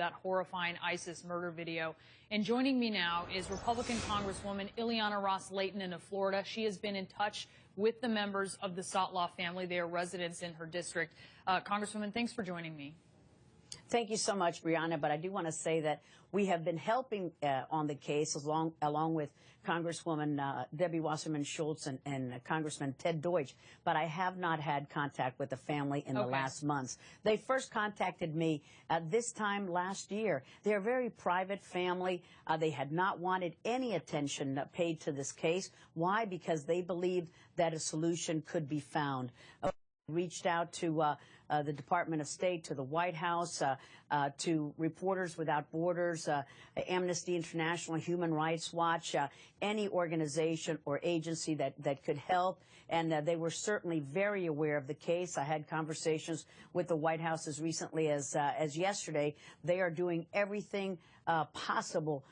that horrifying ISIS murder video. And joining me now is Republican Congresswoman Ileana Ros-Lehtinen of Florida. She has been in touch with the members of the Sotloff family. They are residents in her district. Congresswoman, thanks for joining me. Thank you so much, Brianna. But I do want to say that we have been helping on the case along with Congresswoman Debbie Wasserman Schultz and Congressman Ted Deutsch. But I have not had contact with the family in the last months. They first contacted me this time last year. They're a very private family. They had not wanted any attention paid to this case. Why? Because they believed that a solution could be found. Reached out to the Department of State, to the White House, to Reporters Without Borders, Amnesty International, Human Rights Watch, any organization or agency that could help. And they were certainly very aware of the case. I had conversations with the White House as recently as yesterday. They are doing everything possible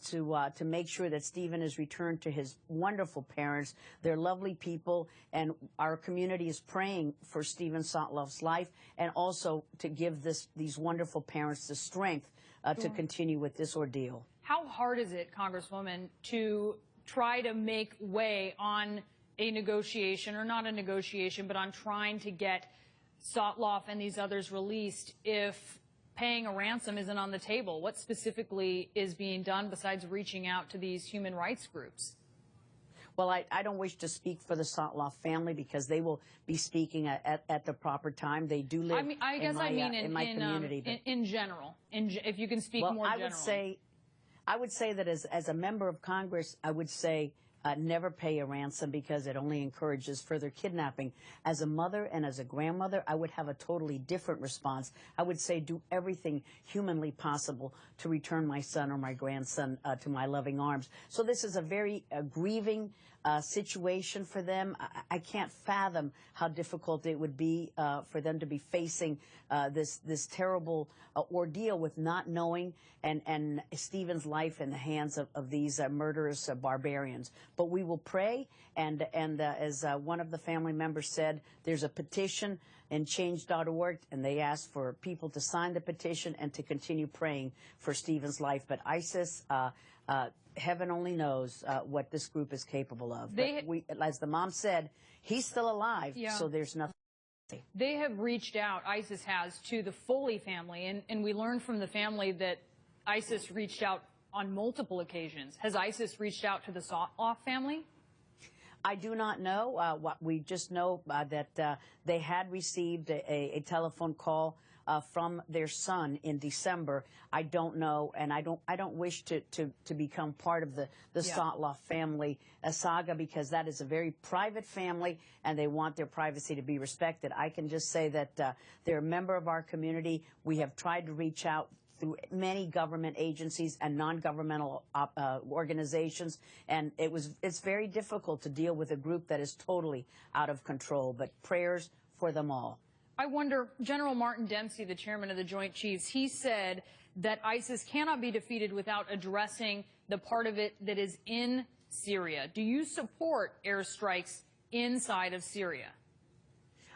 to make sure that Stephen is returned to his wonderful parents. They're lovely people, and our community is praying for Stephen Sotloff's life, and also to give these wonderful parents the strength to continue with this ordeal. How hard is it, Congresswoman, to try to make way on a negotiation, or not a negotiation, but on trying to get Sotloff and these others released if paying a ransom isn't on the table? What specifically is being done besides reaching out to these human rights groups? Well, I don't wish to speak for the Sotloff family because they will be speaking at the proper time. They do live in my community. In general, if you can speak more generally. I would say that as a member of Congress, I would say never pay a ransom because it only encourages further kidnapping. As a mother and as a grandmother, I would have a totally different response. I would say do everything humanly possible to return my son or my grandson to my loving arms. So this is a very grieving situation for them. I can't fathom how difficult it would be for them to be facing this terrible ordeal with not knowing and Stephen's life in the hands of these murderous barbarians. But we will pray, and as one of the family members said, there's a petition in change.org, and they asked for people to sign the petition and to continue praying for Stephen's life. But ISIS, heaven only knows what this group is capable of. As the mom said, he's still alive, so there's nothing. They have reached out, ISIS has, to the Foley family, and we learned from the family that ISIS reached out on multiple occasions. Has ISIS reached out to the Sotloff family? I do not know. We just know that they had received a telephone call from their son in December. I don't know, and I don't wish to become part of the Sotloff family saga, because that is a very private family, and they want their privacy to be respected. I can just say that they're a member of our community. We have tried to reach out through many government agencies and non-governmental organizations, and it's very difficult to deal with a group that is totally out of control. But prayers for them all. I wonder, General Martin Dempsey, the chairman of the Joint Chiefs, he said that ISIS cannot be defeated without addressing the part of it that is in Syria. Do you support airstrikes inside of Syria?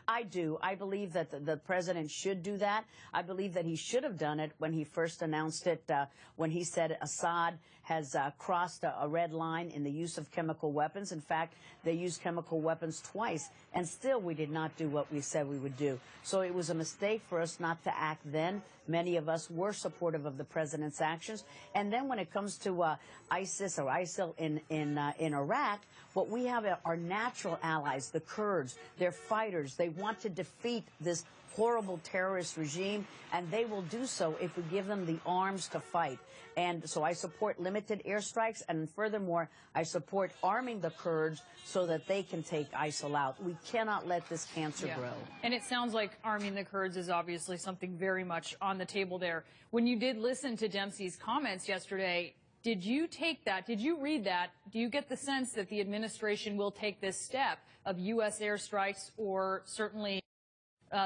I do. I believe that the president should do that. I believe that he should have done it when he first announced it, when he said Assad has crossed a red line in the use of chemical weapons. In fact, they used chemical weapons twice, and still we did not do what we said we would do. So it was a mistake for us not to act then. Many of us were supportive of the president's actions. And then when it comes to ISIS or ISIL in Iraq, what we have are natural allies, the Kurds. They're fighters. They want to defeat this horrible terrorist regime, and they will do so if we give them the arms to fight. And so I support limited airstrikes, and furthermore, I support arming the Kurds so that they can take ISIL out. We cannot let this cancer grow. And it sounds like arming the Kurds is obviously something very much on the table there. When you did listen to Dempsey's comments yesterday, did you take that? Did you read that? Do you get the sense that the administration will take this step of U.S. airstrikes, or certainly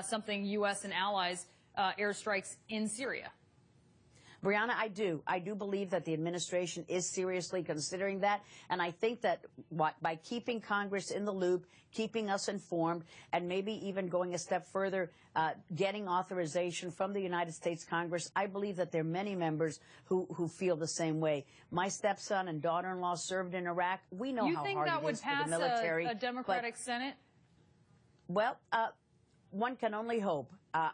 something U.S. and allies airstrikes in Syria? Brianna, I do. I do believe that the administration is seriously considering that. And I think that by keeping Congress in the loop, keeping us informed, and maybe even going a step further, getting authorization from the United States Congress, I believe that there are many members who feel the same way. My stepson and daughter-in-law served in Iraq. We know how hard it is for the military. You think that would pass a Democratic Senate? Well, one can only hope.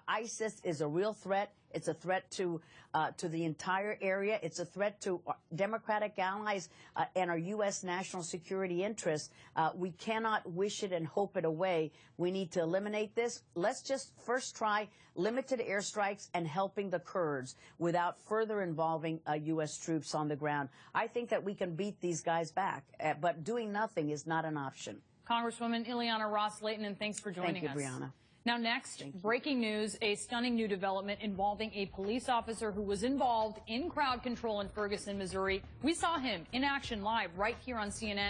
ISIS is a real threat. It's a threat to the entire area. It's a threat to Democratic allies and our U.S. national security interests. We cannot wish it and hope it away. We need to eliminate this. Let's just first try limited airstrikes and helping the Kurds without further involving U.S. troops on the ground. I think that we can beat these guys back, but doing nothing is not an option. Congresswoman Ileana Ros-Lehtinen, and thanks for joining us. Thank you, Brianna. Now next, breaking news, a stunning new development involving a police officer who was involved in crowd control in Ferguson, Missouri. We saw him in action live right here on CNN.